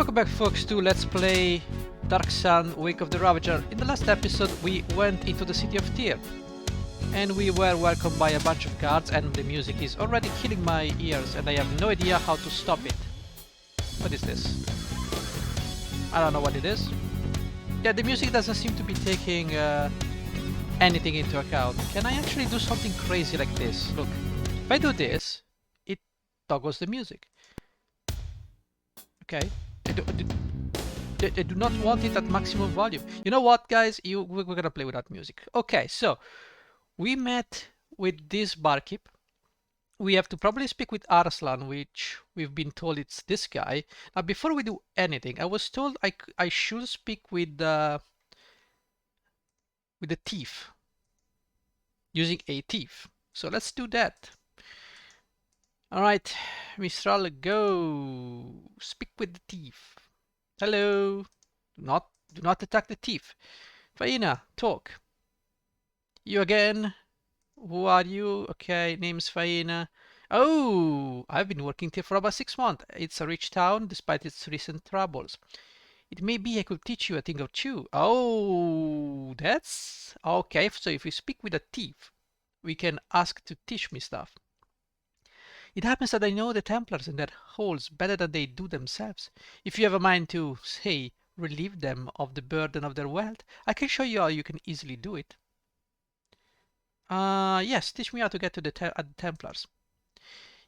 Welcome back, folks, to Let's Play Dark Sun Wake of the Ravager. In the last episode we went into the city of Tyr and we were welcomed by a bunch of guards, and the music is already killing my ears and I have no idea how to stop it. What is this? I don't know what it is. Yeah, the music doesn't seem to be taking anything into account. Can I actually do something crazy like this? Look, if I do this, it toggles the music. Okay. I do not want it at maximum volume. You know what, guys? We're gonna play without music. Okay, so we met with this barkeep. We have to probably speak with Arslan, which we've been told it's this guy. Now, before we do anything, I was told I should speak with the thief, using a thief. So let's do that. All right, Mistral, go speak with the thief. Hello. Do not attack the thief. Faina, talk. You again? Who are you? Okay, name's Faina. Oh, I've been working here for about 6 months. It's a rich town despite its recent troubles. It may be I could teach you a thing or two. Oh, that's okay. So if we speak with a thief, we can ask to teach me stuff. It happens that I know the Templars and their holes better than they do themselves. If you have a mind to, say, relieve them of the burden of their wealth, I can show you how you can easily do it. Yes, teach me how to get to the Templars.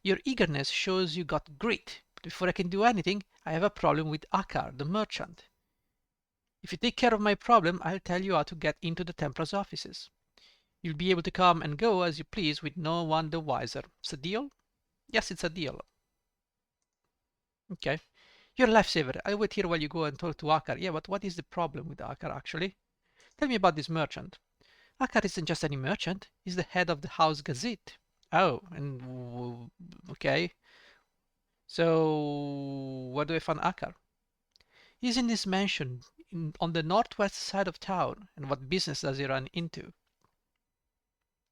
Your eagerness shows you got grit, but before I can do anything, I have a problem with Akar, the merchant. If you take care of my problem, I'll tell you how to get into the Templars' offices. You'll be able to come and go as you please with no one the wiser. It's a deal? Yes, it's a deal. Okay. You're a lifesaver. I'll wait here while you go and talk to Akar. Yeah, but what is the problem with Akar, actually? Tell me about this merchant. Akar isn't just any merchant. He's the head of the House Gazette. Oh, and okay. So, where do I find Akar? He's in this mansion on the northwest side of town. And what business does he run into?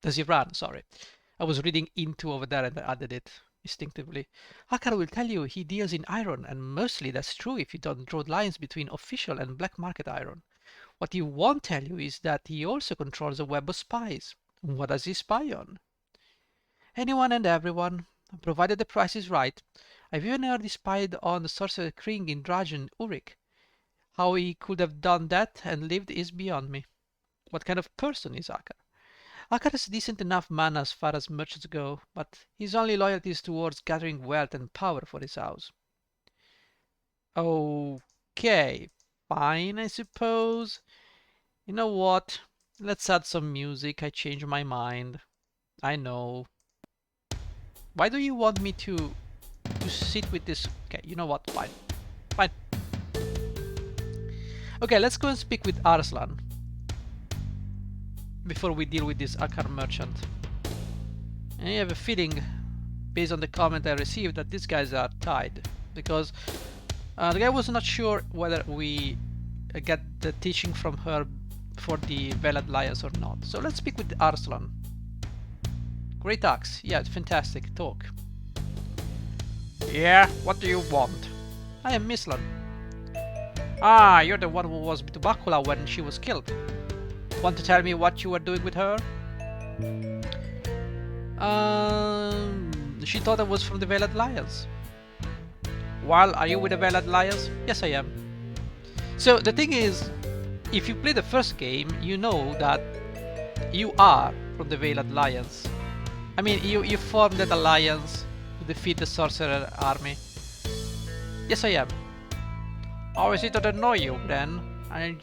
Does he run? Sorry. I was reading into over there and I added it instinctively. Akar will tell you he deals in iron, and mostly that's true if you don't draw lines between official and black market iron. What he won't tell you is that he also controls a web of spies. What does he spy on? Anyone and everyone, provided the price is right. I've even heard he spied on the Sorcerer King in Drajan Urik. How he could have done that and lived is beyond me. What kind of person is Akar? Akar is a decent enough man as far as merchants go, but his only loyalty is towards gathering wealth and power for his house. Okay, fine, I suppose. You know what? Let's add some music. I changed my mind. I know. Why do you want me to sit with this? Okay, you know what? Fine. Fine. Okay, let's go and speak with Arslan before we deal with this Akar merchant. And I have a feeling, based on the comment I received, that these guys are tied, because the guy was not sure whether we get the teaching from her for the Velad Lions or not. So let's speak with Arslan. Great axe. Yeah, it's fantastic. Talk. Yeah, what do you want? I am Mislan. Ah, you're the one who was with Bakula when she was killed. Want to tell me what you were doing with her? She thought I was from the Velad Lions. Well, are you with the Velad Lions? Yes, I am. So the thing is, if you play the first game, you know that you are from the Velad Lions. I mean, you formed that alliance to defeat the Sorcerer army. Yes, I am. How is it that I know you, then? I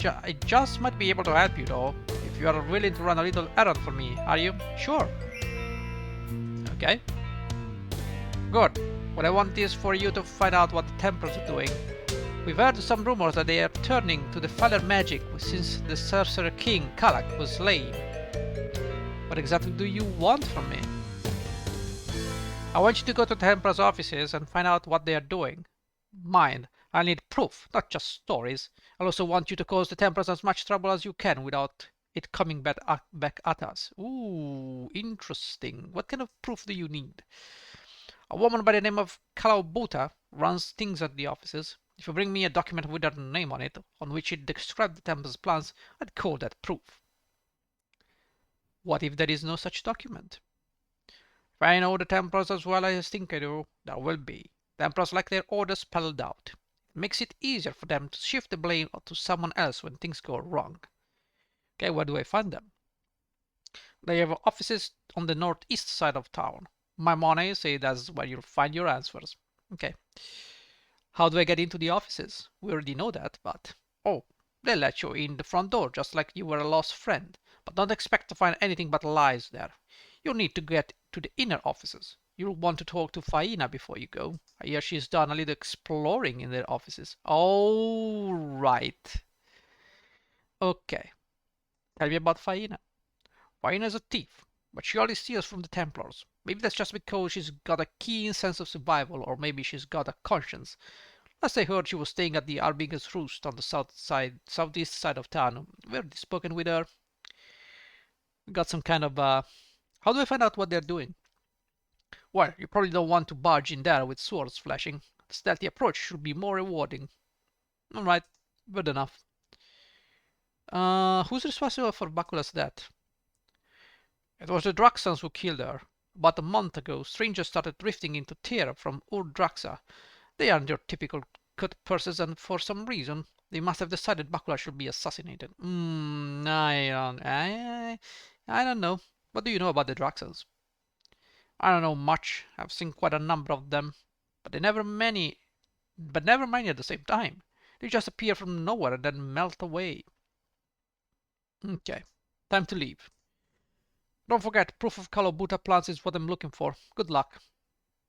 just might be able to help you, though. If you are willing to run a little errand for me, are you? Sure. Okay. Good. What I want is for you to find out what the Templars are doing. We've heard some rumors that they are turning to the Father magic since the Sorcerer King, Kalak, was slain. What exactly do you want from me? I want you to go to the Templars' offices and find out what they are doing. Mind, I need proof, not just stories. I also want you to cause the Templars as much trouble as you can without it coming back at us. Ooh, interesting. What kind of proof do you need? A woman by the name of Kalaubuta runs things at the offices. If you bring me a document without a name on it, on which it described the temple's plans, I'd call that proof. What if there is no such document? If I know the Templars as well as I think I do, there will be. Templars like their orders spelled out. It makes it easier for them to shift the blame to someone else when things go wrong. Okay, where do I find them? They have offices on the northeast side of town. My money say that's where you'll find your answers. Okay. How do I get into the offices? We already know that, but... Oh, they'll let you in the front door just like you were a lost friend. But don't expect to find anything but lies there. You'll need to get to the inner offices. You'll want to talk to Faina before you go. I hear she's done a little exploring in their offices. Oh, right. Okay. Tell me about Faina. Faina's a thief, but she only steals from the Templars. Maybe that's just because she's got a keen sense of survival, or maybe she's got a conscience. Last I heard, she was staying at the Arbinger's Roost on the southeast side of town. We've already spoken with her. We got some kind of, how do I find out what they're doing? Well, you probably don't want to barge in there with swords flashing. The stealthy approach should be more rewarding. Alright, good enough. Who's responsible for Bacula's death? It was the Draxans who killed her. About a month ago, strangers started drifting into Terra from Ur-Draxa. They aren't your typical cut purses, and for some reason, they must have decided Bacula should be assassinated. I don't know. What do you know about the Draxans? I don't know much. I've seen quite a number of them, but never many at the same time. They just appear from nowhere and then melt away. Okay, time to leave. Don't forget, proof of Kalobuta plants is what I'm looking for. Good luck.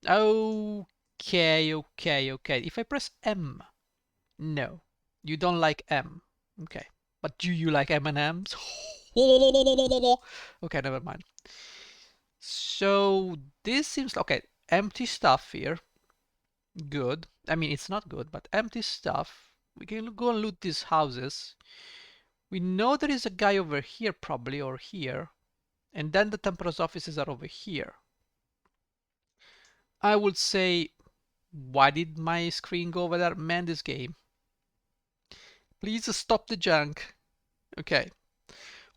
Okay. If I press M. No, you don't like M. Okay, but do you like M&Ms? Okay, never mind. So this seems okay. Empty stuff here. Good. I mean, it's not good, but empty stuff. We can go and loot these houses. We know there is a guy over here probably, or here. And then the Templars offices are over here. I would say, why did my screen go over there? Man, this game. Please stop the junk. Okay.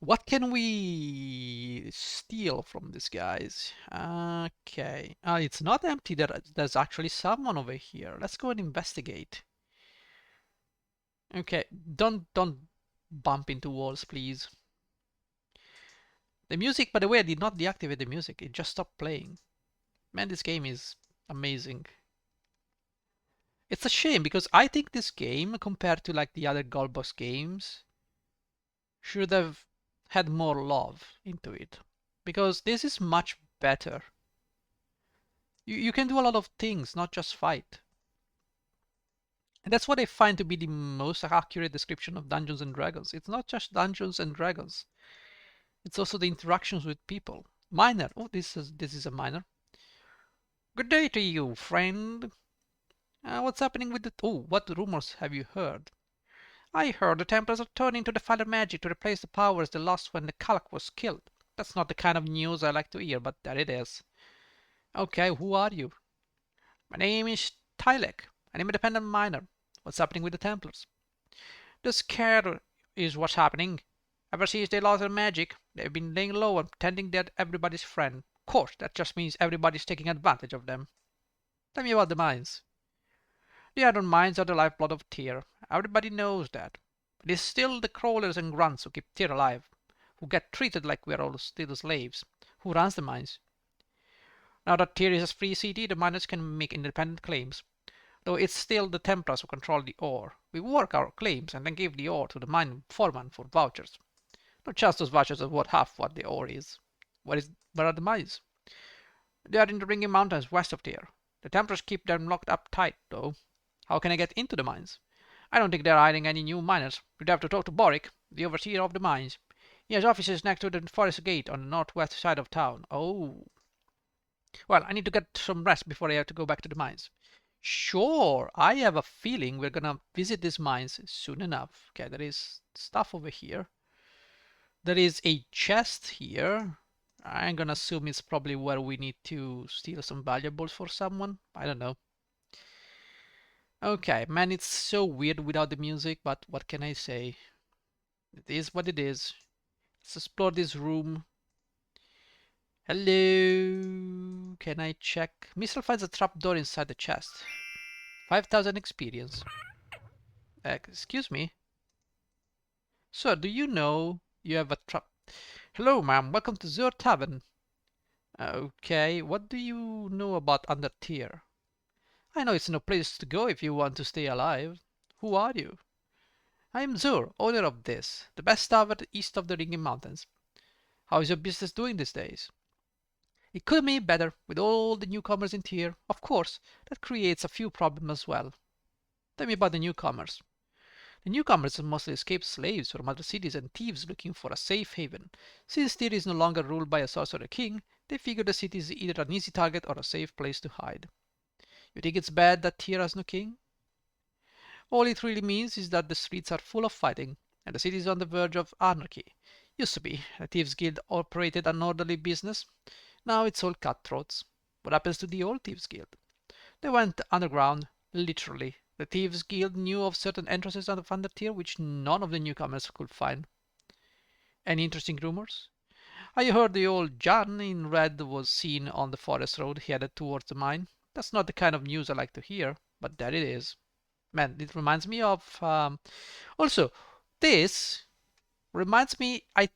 What can we steal from these guys? Okay. It's not empty. There's actually someone over here. Let's go and investigate. Okay. Don't bump into walls, please. The music, by the way, I did not deactivate the music. It just stopped playing. Man, this game is amazing. It's a shame because I think this game, compared to like the other Goldbox games, should have had more love into it. Because this is much better. You can do a lot of things, not just fight. And that's what I find to be the most accurate description of Dungeons and Dragons. It's not just Dungeons and Dragons. It's also the interactions with people. Miner. Oh, this is a miner. Good day to you, friend. What's happening with the... Oh, what rumors have you heard? I heard the Templars are turning to the Father Magic to replace the powers they lost when the Kalak was killed. That's not the kind of news I like to hear, but there it is. Okay, who are you? My name is Tylek. I'm an independent miner. What's happening with the Templars? The scare is what's happening. Ever since they lost their magic, they've been laying low and pretending they're everybody's friend. Of course, that just means everybody's taking advantage of them. Tell me about the mines. The iron mines are the lifeblood of Tyr. Everybody knows that. It is still the crawlers and grunts who keep Tyr alive, who get treated like we're all still slaves. Who runs the mines? Now that Tyr is a free city, the miners can make independent claims, though it's still the Templars who control the ore. We work our claims and then give the ore to the mine foreman for vouchers. No chance those vouchers are worth half what the ore is. Where are the mines? They are in the Ringing Mountains west of Tyr. The Templars keep them locked up tight, though. How can I get into the mines? I don't think they're hiring any new miners. You'd have to talk to Boric, the overseer of the mines. He has offices next to the forest gate on the northwest side of town. Oh. Well, I need to get some rest before I have to go back to the mines. Sure, I have a feeling we're gonna visit these mines soon enough. Okay, there is stuff over here. There is a chest here. I'm gonna assume it's probably where we need to steal some valuables for someone. I don't know. Okay, man, it's so weird without the music, but what can I say? It is what it is. Let's explore this room. Hello. Can I check? Missile finds a trapdoor inside the chest. 5,000 experience. Excuse me. Sir, do you know you have a trap? Hello, ma'am. Welcome to Zur Tavern. Okay, what do you know about Undertier? I know it's no place to go if you want to stay alive. Who are you? I am Zur, owner of this, the best tavern east of the Ringing Mountains. How is your business doing these days? It could be better with all the newcomers in here. Of course, that creates a few problems as well. Tell me about the newcomers. The newcomers are mostly escaped slaves from other cities and thieves looking for a safe haven. Since Tyr is no longer ruled by a sorcerer king, they figure the city is either an easy target or a safe place to hide. You think it's bad that Tyr has no king? All it really means is that the streets are full of fighting, and the city is on the verge of anarchy. Used to be, the Thieves Guild operated an orderly business. Now it's all cutthroats. What happens to the old Thieves Guild? They went underground, literally. The Thieves Guild knew of certain entrances on the Undertier which none of the newcomers could find. Any interesting rumors? I heard the old Jan in red was seen on the forest road headed towards the mine. That's not the kind of news I like to hear, but there it is. Man, it reminds me of. Also, this reminds me. I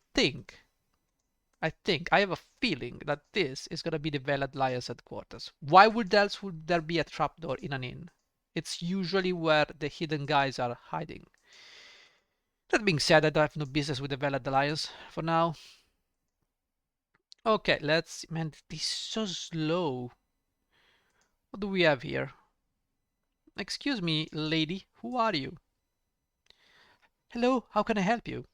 have a feeling that this is gonna be the Velad Lions headquarters. Why would else would there be a trapdoor in an inn? It's usually where the hidden guys are hiding. That being said, I don't have no business with the Velad Alliance for now. Okay, let's. Man, this is so slow. What do we have here? Excuse me, lady. Who are you? Hello, how can I help you?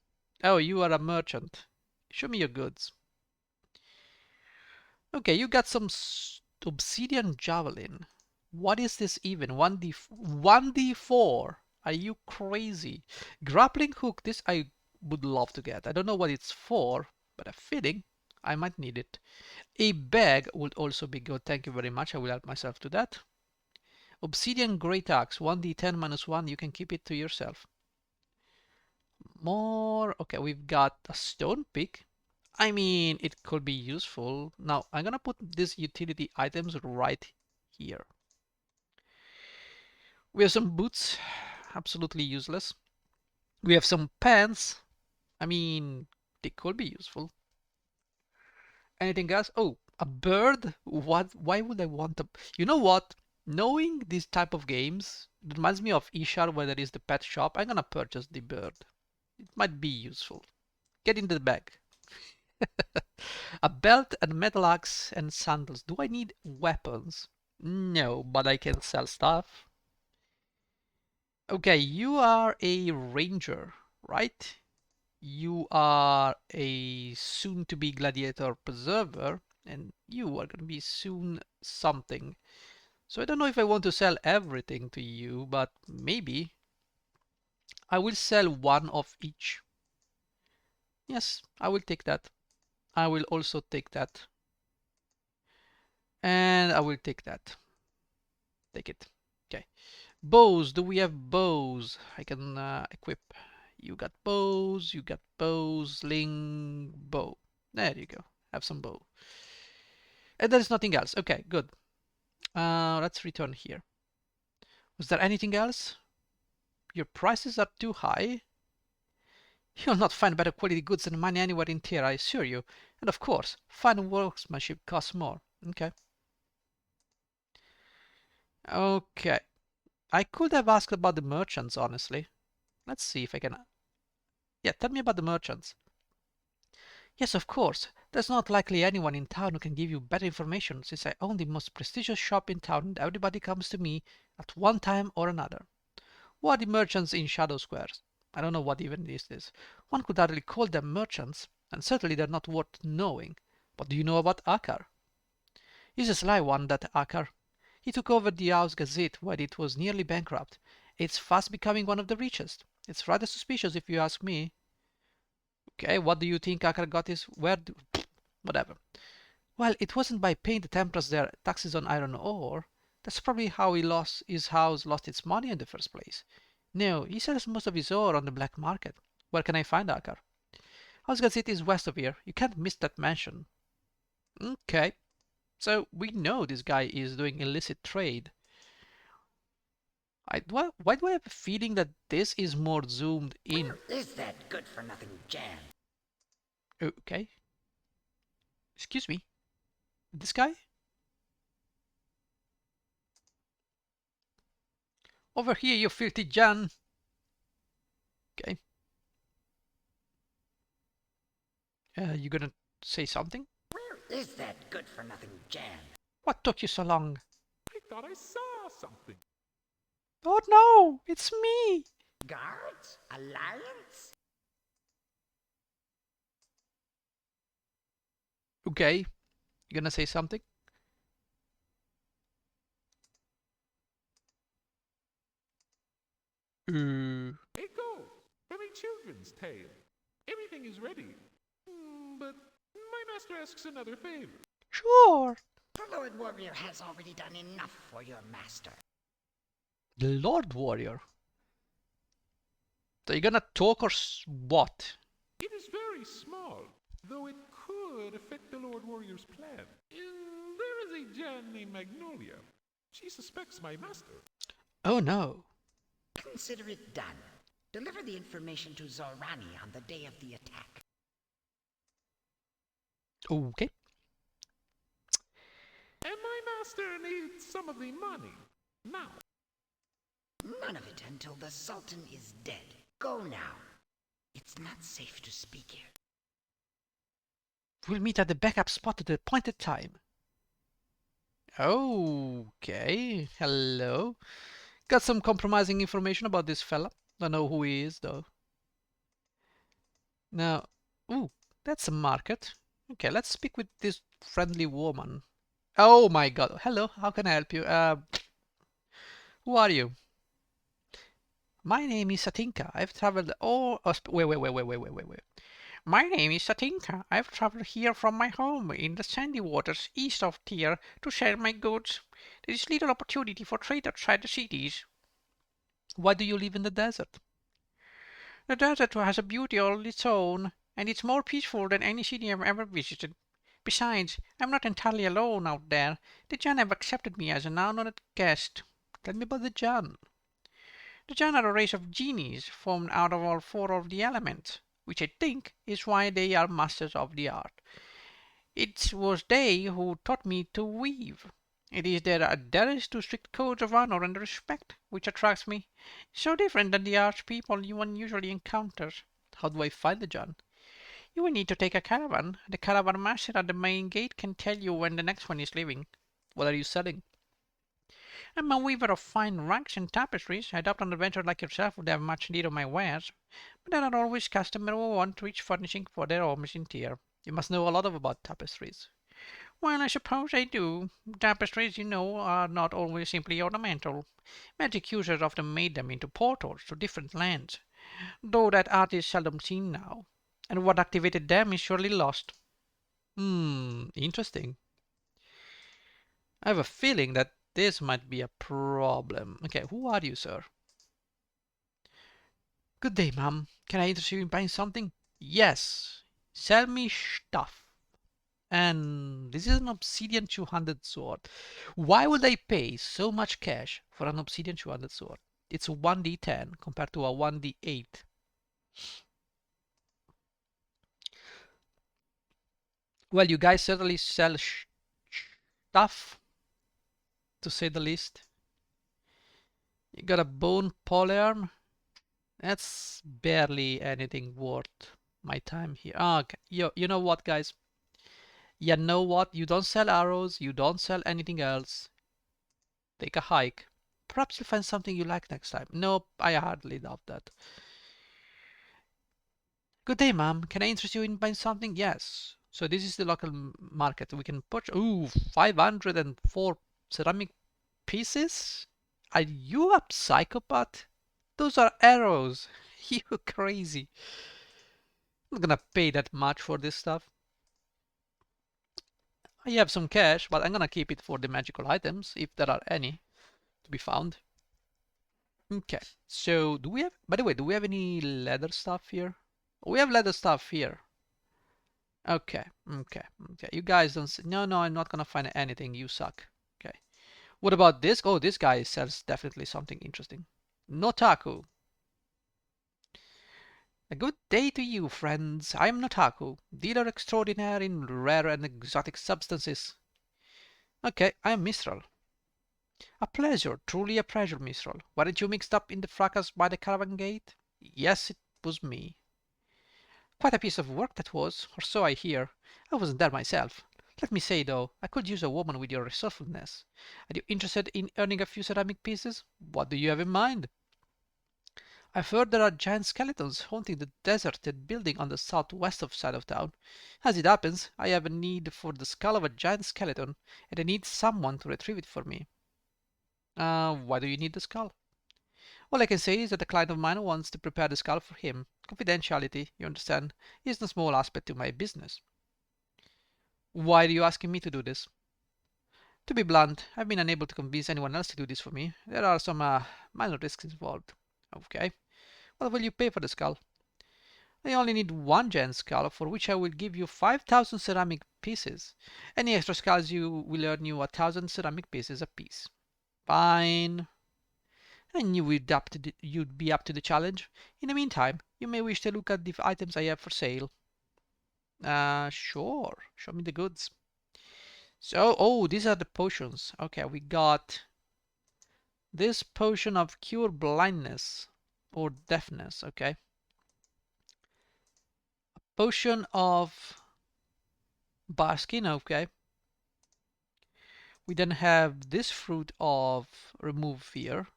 Oh, you are a merchant. Show me your goods. Okay, you got some obsidian javelin. What is this even? 1d4? Are you crazy? Grappling hook, this I would love to get. I don't know what it's for, but a feeling I might need it. A bag would also be good. Thank you very much. I will help myself to that. Obsidian great axe, 1d10 minus 1. You can keep it to yourself. More. Okay, we've got a stone pick. I mean, it could be useful. Now, I'm gonna put these utility items right here. We have some boots, absolutely useless. We have some pants. I mean, they could be useful. Anything else? Oh, a bird? What? Why would I want a... You know what? Knowing these type of games, it reminds me of Ishar where there is the pet shop. I'm gonna purchase the bird. It might be useful. Get in the bag. A belt and metal axe and sandals. Do I need weapons? No, but I can sell stuff. Okay, you are a ranger, right? You are a soon-to-be gladiator preserver, and you are gonna be soon something. So I don't know if I want to sell everything to you, but maybe I will sell one of each. Yes, I will take that. I will also take that. And I will take that. Take it. Okay. Bows. Do we have bows? I can equip. You got bows. You got bows. Sling. Bow. There you go. Have some bow. And there's nothing else. Okay, good. Let's return here. Was there anything else? Your prices are too high. You'll not find better quality goods and money anywhere in here, I assure you. And of course, fine workmanship costs more. Okay. Okay. I could have asked about the merchants, honestly. Let's see if I can... Yeah, tell me about the merchants. Yes, of course. There's not likely anyone in town who can give you better information since I own the most prestigious shop in town and everybody comes to me at one time or another. What are the merchants in Shadow Squares? I don't know what even this is. One could hardly call them merchants, and certainly they're not worth knowing. What do you know about Akar? He's a sly one, that Akar. He took over the House Gazette when it was nearly bankrupt. It's fast becoming one of the richest. It's rather suspicious if you ask me. Okay, what do you think Akar got his... Whatever. Well, it wasn't by paying the Templars their taxes on iron ore. That's probably how his house lost its money in the first place. No, he sells most of his ore on the black market. Where can I find Akar? Housegate City is west of here. You can't miss that mansion. Okay, so we know this guy is doing illicit trade. Why do I have a feeling that this is more zoomed in? Where is that good-for-nothing Jan? Okay. Excuse me. This guy? Over here, you filthy Jan. Okay. You gonna say something? Where is that good-for-nothing Jan? What took you so long? I thought I saw something. Oh no, it's me. Guards? Alliance? Okay. You gonna say something? Hey, go! From a children's tale. Everything is ready. But my master asks another favor. Sure. The Lord Warrior has already done enough for your master. The Lord Warrior. So you gonna talk or what? It is very small, though it could affect the Lord Warrior's plan. There is a Jan named Magnolia. She suspects my master. Oh no. Consider it done. Deliver the information to Zorani on the day of the attack. Okay. And my master needs some of the money. Now. None of it until the Sultan is dead. Go now. It's not safe to speak here. We'll meet at the backup spot at the appointed time. Okay. Hello. Got some compromising information about this fella. Don't know who he is though. Now, ooh, that's a market. Okay, let's speak with this friendly woman. Oh my god. Hello, how can I help you? Who are you? My name is Satinka. I've traveled all. Wait. My name is Satinka. I've traveled here from my home in the sandy waters east of Tyr to sell my goods. There is little opportunity for trade outside the cities. Why do you live in the desert? The desert has a beauty all its own, and it's more peaceful than any city I've ever visited. Besides, I'm not entirely alone out there. The Jan have accepted me as an honored guest. Tell me about the Jan. The Jan are a race of genies formed out of all four of the elements, which I think is why they are masters of the art. It was they who taught me to weave. It is their adherence to strict codes of honor and respect which attracts me. So different than the arch people one usually encounters. How do I find the Jan? You will need to take a caravan. The caravan master at the main gate can tell you when the next one is leaving. What are you selling? I'm a weaver of fine rugs and tapestries. I doubt an adventurer like yourself would have much need of my wares. But there are always customers who want rich furnishing for their homes in Tyr. You must know a lot about tapestries. Well, I suppose I do. Tapestries, you know, are not always simply ornamental. Magic users often made them into portals to different lands, though that art is seldom seen now, and what activated them is surely lost. Interesting. I have a feeling that this might be a problem. Okay, who are you, sir? Good day, ma'am. Can I interest you in buying something? Yes. Sell me stuff. And this is an Obsidian 200 sword. Why would I pay so much cash for an Obsidian 200 sword? It's a 1d10 compared to a 1d8. Well, you guys certainly sell stuff, to say the least. You got a bone polearm. That's barely anything worth my time here. Ah, okay. You know what, guys? You know what? You don't sell arrows. You don't sell anything else. Take a hike. Perhaps you'll find something you like next time. Nope, I hardly doubt that. Good day, ma'am. Can I interest you in buying something? Yes. So this is the local market. We can purchase. Ooh, 504 ceramic pieces? Are you a psychopath? Those are arrows. You crazy. I'm not gonna pay that much for this stuff. I have some cash, but I'm gonna keep it for the magical items, if there are any to be found. Okay, so do we have, by the way, do we have any leather stuff here? We have leather stuff here. Okay, okay, okay. You guys don't, no, no, I'm not gonna find anything. You suck. Okay. What about this? Oh, this guy sells definitely something interesting. Notaku. A good day to you, friends. I am Notaku, dealer extraordinaire in rare and exotic substances. Okay, I am Mistral. A pleasure, truly a pleasure, Mistral. Weren't you mixed up in the fracas by the caravan gate? Yes, it was me. Quite a piece of work that was, or so I hear. I wasn't there myself. Let me say, though, I could use a woman with your resourcefulness. Are you interested in earning a few ceramic pieces? What do you have in mind? I've heard there are giant skeletons haunting the deserted building on the southwest side of town. As it happens, I have a need for the skull of a giant skeleton, and I need someone to retrieve it for me. Why do you need the skull? All I can say is that a client of mine wants to prepare the skull for him. Confidentiality, you understand, is no small aspect to my business. Why are you asking me to do this? To be blunt, I've been unable to convince anyone else to do this for me. There are some minor risks involved. Okay. What will you pay for the skull? I only need one giant skull, for which I will give you 5,000 ceramic pieces. Any extra skulls you will earn you 1,000 ceramic pieces apiece. Fine. I knew you'd be up to the challenge. In the meantime, you may wish to look at the items I have for sale. Sure. Show me the goods. So, oh, these are the potions. Okay, we got this potion of cure blindness or deafness. Okay. Potion of barskin. Okay. We then have this fruit of remove fear.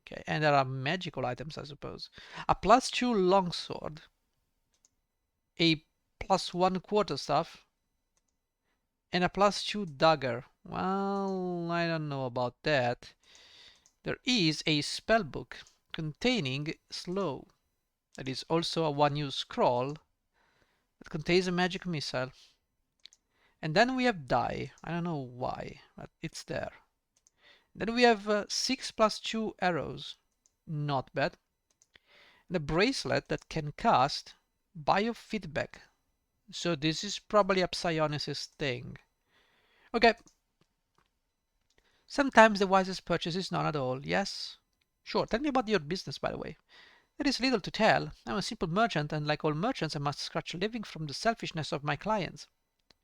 Okay, and there are magical items, I suppose. A +2 longsword, a +1 quarterstaff, and a +2 dagger. Well, I don't know about that. There is a spell book containing slow. There is also a one-use scroll that contains a magic missile. And then we have die. I don't know why, but it's there. Then we have 6 +2 arrows. Not bad. And a bracelet that can cast biofeedback. So this is probably a psionicist thing. Okay. Sometimes the wisest purchase is none at all, yes? Sure, tell me about your business, by the way. There is little to tell. I'm a simple merchant, and like all merchants, I must scratch a living from the selfishness of my clients.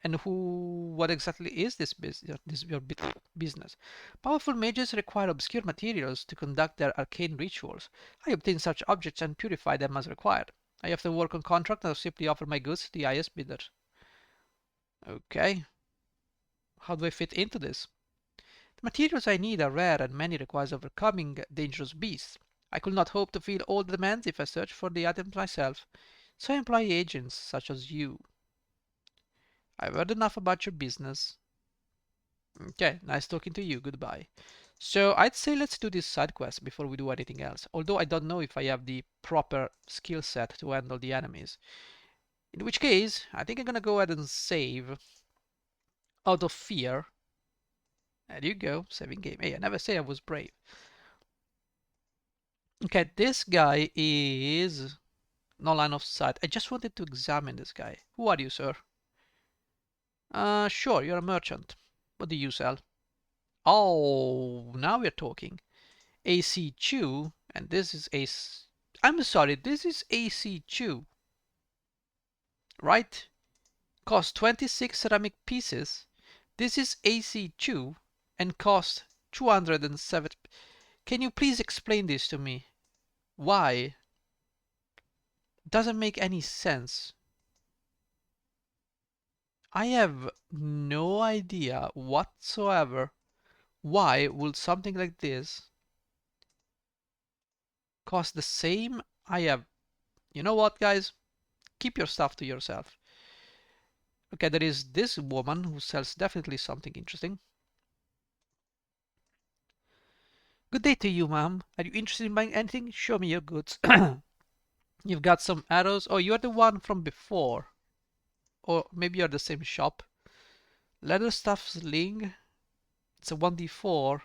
And what exactly is this business? Powerful mages require obscure materials to conduct their arcane rituals. I obtain such objects and purify them as required. I often work on contract or simply offer my goods to the highest bidder. Okay. How do I fit into this? The materials I need are rare and many requires overcoming dangerous beasts. I could not hope to fill all the demands if I searched for the items myself, so I employ agents such as you. I've heard enough about your business. Okay, nice talking to you. Goodbye. So I'd say let's do this side quest before we do anything else. Although I don't know if I have the proper skill set to handle the enemies. In which case, I think I'm gonna go ahead and save out of fear. There you go, saving game. Hey, I never say I was brave. Okay, this guy is no line of sight. I just wanted to examine this guy. Who are you, sir? Sure, you're a merchant. What do you sell? Oh, now we're talking. AC Chew, and this is I'm sorry, this is AC Chew, right? Cost 26 ceramic pieces. This is AC Chew and cost 207. Can you please explain this to me? Why? Doesn't make any sense. I have no idea whatsoever why would something like this cost the same. You know what, guys? Keep your stuff to yourself. Okay, there is this woman who sells definitely something interesting. Good day to you, ma'am. Are you interested in buying anything? Show me your goods. You've got some arrows. Oh, you're the one from before. Or maybe you're the same shop. Leather Staff Sling. It's a 1d4.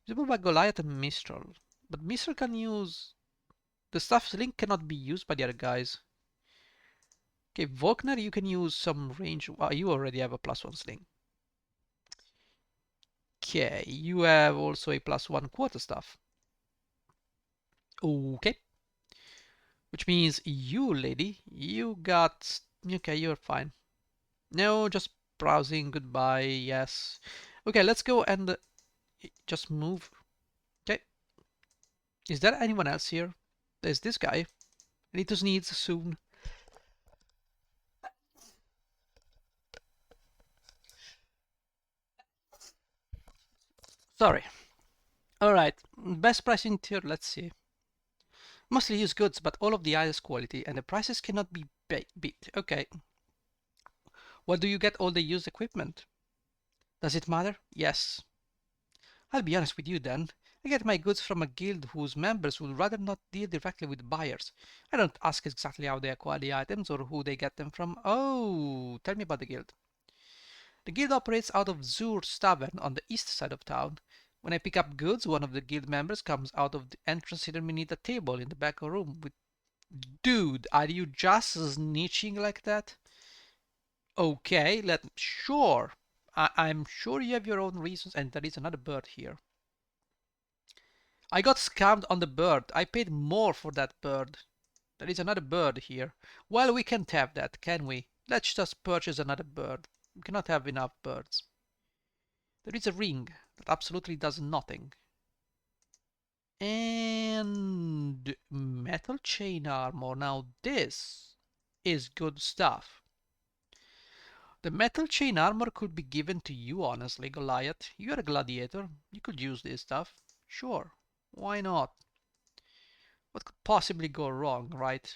Usable by Goliath and Mistral. But Mistral can use... The Staff Sling cannot be used by the other guys. Okay, Volkner, you can use some range. Well, you already have a +1 sling. Okay, you have also a +1 quarterstaff. Okay. Which means you, lady, you got... Okay, you're fine. No, just browsing, goodbye, yes. Okay, let's go and just move. Okay. Is there anyone else here? There's this guy. I need to sneeze soon. Sorry. Alright, best pricing tier, let's see. Mostly used goods, but all of the highest quality, and the prices cannot be beat. Okay. What do you get all the used equipment? Does it matter? Yes. I'll be honest with you then. I get my goods from a guild whose members would rather not deal directly with buyers. I don't ask exactly how they acquire the items or who they get them from. Oh, tell me about the guild. The guild operates out of Zur's Tavern on the east side of town. When I pick up goods, one of the guild members comes out of the entrance hidden beneath a table in the back room with... Dude, are you just snitching like that? Okay, sure. I'm sure you have your own reasons, and there is another bird here. I got scammed on the bird. I paid more for that bird. There is another bird here. Well, we can't have that, can we? Let's just purchase another bird. We cannot have enough birds. There is a ring that absolutely does nothing. And metal chain armor. Now this is good stuff. The metal chain armor could be given to you, honestly, Goliath. You're a gladiator. You could use this stuff. Sure. Why not? What could possibly go wrong, right?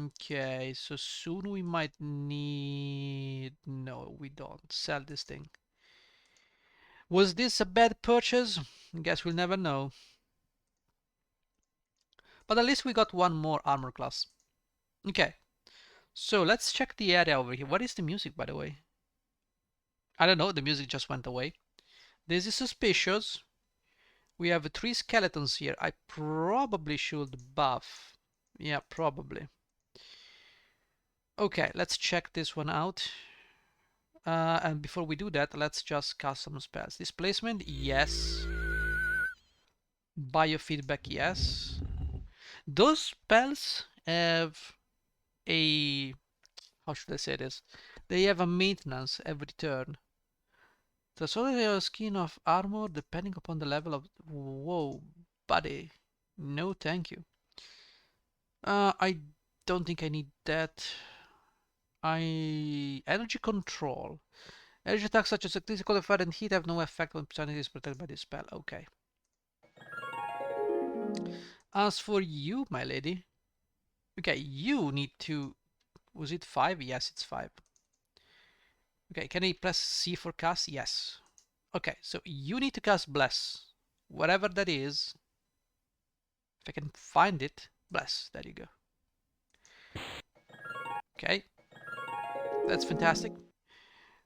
Okay, so soon we might need... No, we don't. Sell this thing. Was this a bad purchase? Guess we'll never know. But at least we got one more armor class. Okay, so let's check the area over here. What is the music, by the way? I don't know, the music just went away. This is suspicious. We have 3 skeletons here. I probably should buff. Yeah, probably. Okay, let's check this one out. And before we do that, let's just cast some spells. Displacement, yes. Biofeedback, yes. Those spells have a... How should I say this? They have a maintenance every turn. The solid skin of armor depending upon the level of... Whoa, buddy. No, thank you. I don't think I need that. Energy control. Energy attacks such as electricity, fire, and heat have no effect when personality is protected by this spell. Okay. As for you, my lady. Okay, you need to... Was it 5? Yes, it's 5. Okay, can I press C for cast? Yes. Okay, so you need to cast Bless. Whatever that is. If I can find it. Bless. There you go. Okay. That's fantastic.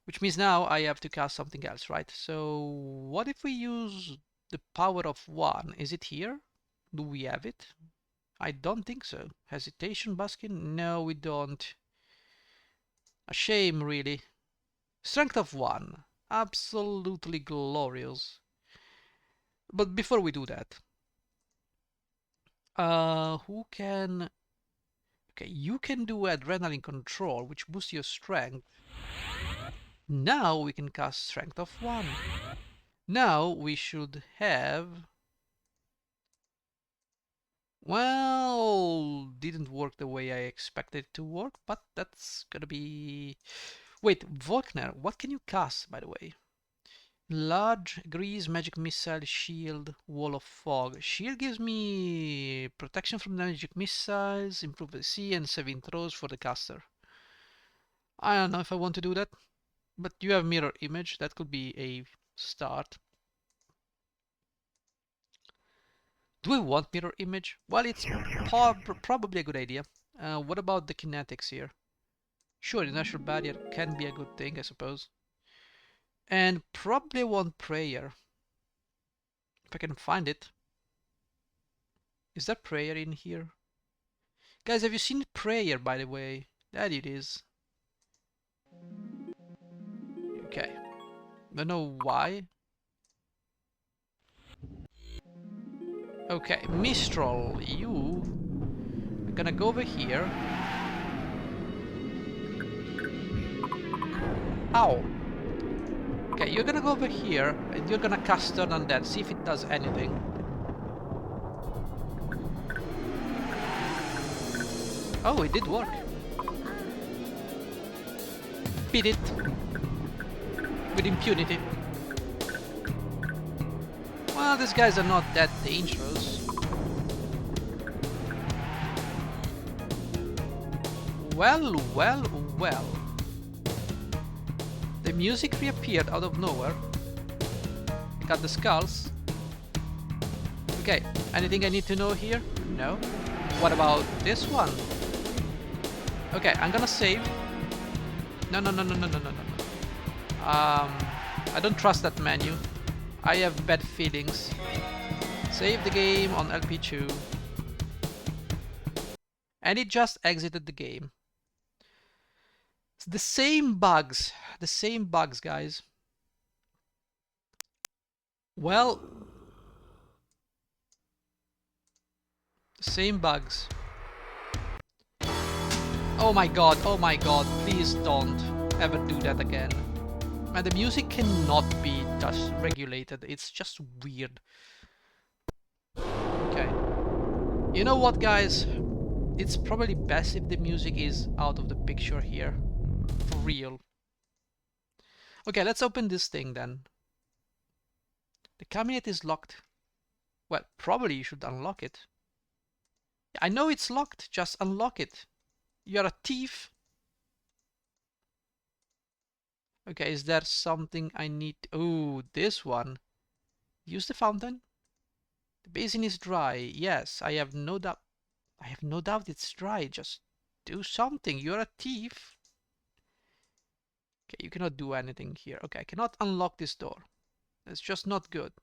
Which means now I have to cast something else, right? So what if we use the power of 1? Is it here? Do we have it? I don't think so. Hesitation, Baskin? No, we don't. A shame, really. Strength of 1. Absolutely glorious. But before we do that, who can... Okay, you can do adrenaline control, which boosts your strength. Now we can cast strength of 1. Now we should have... Well, didn't work the way I expected it to work, but that's gonna be... Wait, Volkner, what can you cast, by the way? Large, grease, magic missile, shield, wall of fog. Shield gives me protection from magic missiles, improve AC, and saving throws for the caster. I don't know if I want to do that, but you have mirror image. That could be a start. Do we want mirror image? Well, it's probably a good idea. What about the kinetics here? Sure, the natural barrier can be a good thing, I suppose. And probably want prayer. If I can find it. Is there prayer in here? Guys, have you seen prayer, by the way? That it is. Okay. Don't know why. Okay, Mistral, you are gonna go over here. Ow! Okay, you're gonna go over here and you're gonna cast Turn Undead, see if it does anything. Oh, it did work. Beat it with impunity. Well, these guys are not that dangerous. Well, well, well. The music reappeared out of nowhere. I got the skulls. Okay, anything I need to know here? No. What about this one? Okay, I'm gonna save. No. I don't trust that menu. I have bad feelings. Save the game on LP2. And it just exited the game. It's the same bugs. The same bugs, guys. Well, the same bugs. Oh my god, please don't ever do that again. And the music cannot be just regulated, it's just weird. Okay. You know what, guys? It's probably best if the music is out of the picture here. For real. Okay, let's open this thing then. The cabinet is locked. Well, probably you should unlock it. I know it's locked, just unlock it. You're a thief. Okay, is there something I need? Oh, this one. Use the fountain. The basin is dry. Yes, I have no doubt. I have no doubt it's dry. Just do something. You're a thief. Okay, you cannot do anything here. Okay, I cannot unlock this door. That's just not good.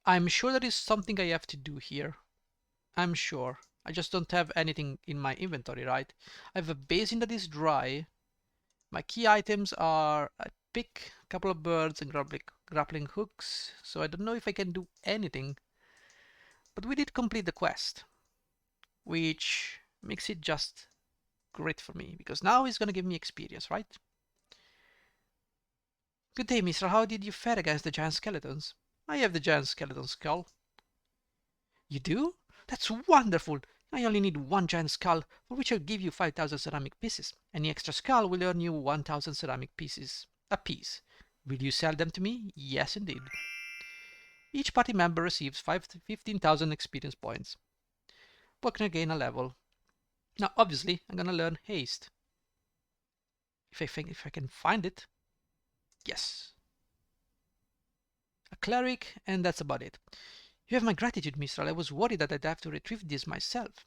I'm sure there is something I have to do here. I'm sure. I just don't have anything in my inventory, right? I have a basin that is dry. My key items are a pick, a couple of birds, and grappling hooks. So I don't know if I can do anything. But we did complete the quest, which makes it just great for me, because now it's gonna give me experience, right? Good day, mister. How did you fare against the giant skeletons? I have the giant skeleton skull. You do? That's wonderful! I only need one giant skull, for which I'll give you 5,000 ceramic pieces. Any extra skull will earn you 1,000 ceramic pieces apiece. Will you sell them to me? Yes, indeed. Each party member receives 15,000 experience points. We're gonna gain a level. Now, obviously, I'm gonna learn haste. If I can find it. Yes. A cleric, and that's about it. You have my gratitude, Mistral. I was worried that I'd have to retrieve this myself.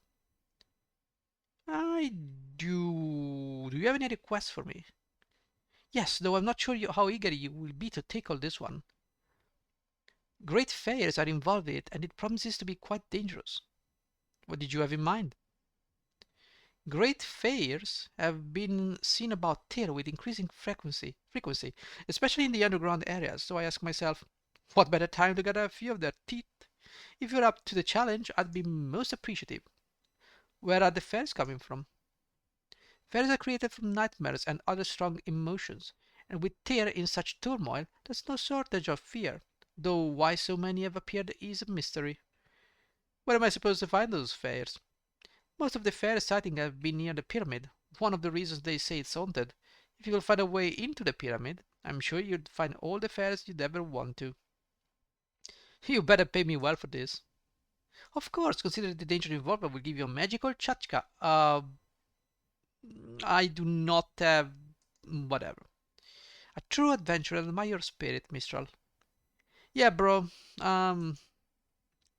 I do. Do you have any requests for me? Yes, though I'm not sure how eager you will be to tackle this one. Great fairs are involved in it, and it promises to be quite dangerous. What did you have in mind? Great fairs have been seen about here with increasing frequency, especially in the underground areas, so I ask myself, what better time to get a few of their teeth? If you're up to the challenge, I'd be most appreciative. Where are the fairs coming from? Fairs are created from nightmares and other strong emotions, and with Tyr in such turmoil, there's no shortage of fear, though why so many have appeared is a mystery. Where am I supposed to find those fairs? Most of the fair sightings have been near the pyramid, one of the reasons they say it's haunted. If you will find a way into the pyramid, I'm sure you'd find all the fairs you'd ever want to. You better pay me well for this. Of course, considering the danger involved, I will give you a magical chachka. I do not have... whatever. A true adventurer, admire your spirit, Mistral. Yeah, bro.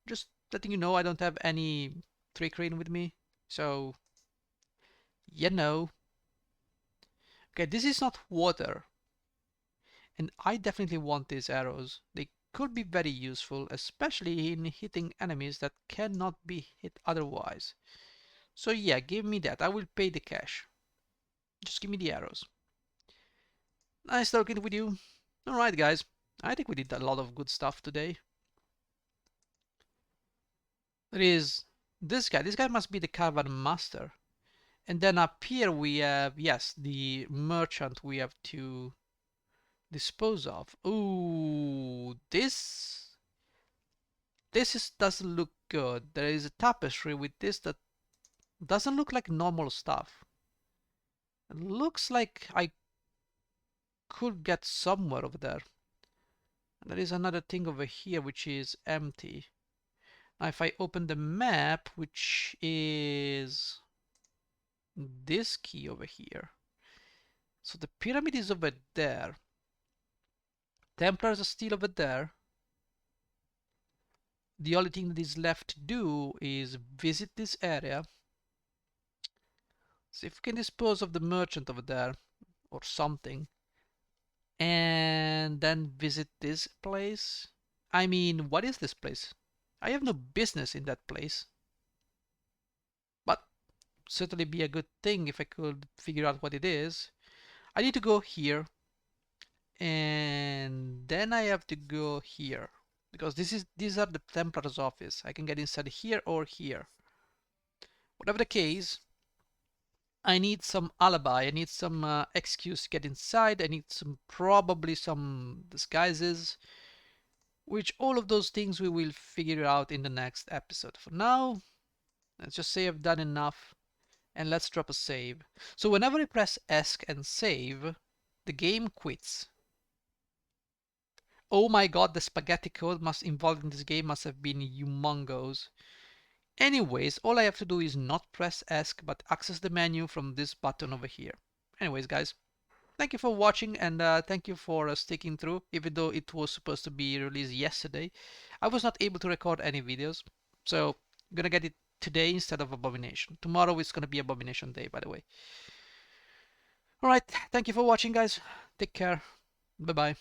Just letting you know I don't have any trickery with me. So, you know. Okay, this is not water. And I definitely want these arrows. They could be very useful, especially in hitting enemies that cannot be hit otherwise. So yeah, give me that. I will pay the cash. Just give me the arrows. Nice talking with you. Alright guys, I think we did a lot of good stuff today. There is this guy. This guy must be the caravan master. And then up here we have, yes, the merchant we have to dispose of. Ooh, this doesn't look good. There is a tapestry with this that doesn't look like normal stuff. It looks like I could get somewhere over there. And there is another thing over here which is empty. Now if I open the map, which is this key over here. So the pyramid is over there. Templars are still over there. The only thing that is left to do is visit this area. See if we can dispose of the merchant over there or something. And then visit this place. I mean, what is this place? I have no business in that place. But certainly be a good thing if I could figure out what it is. I need to go here. And then I have to go here. Because these are the Templar's office. I can get inside here or here. Whatever the case, I need some alibi. I need some excuse to get inside. I need probably some disguises. Which all of those things we will figure out in the next episode. For now, let's just say I've done enough. And let's drop a save. So whenever I press ESC and save, the game quits. Oh my god, the spaghetti code involved in this game must have been humongous. Anyways, all I have to do is not press ESC, but access the menu from this button over here. Anyways, guys, thank you for watching, and thank you for sticking through, even though it was supposed to be released yesterday. I was not able to record any videos, so I'm gonna get it today instead of Abomination. Tomorrow is gonna be Abomination Day, by the way. Alright, thank you for watching, guys. Take care. Bye-bye.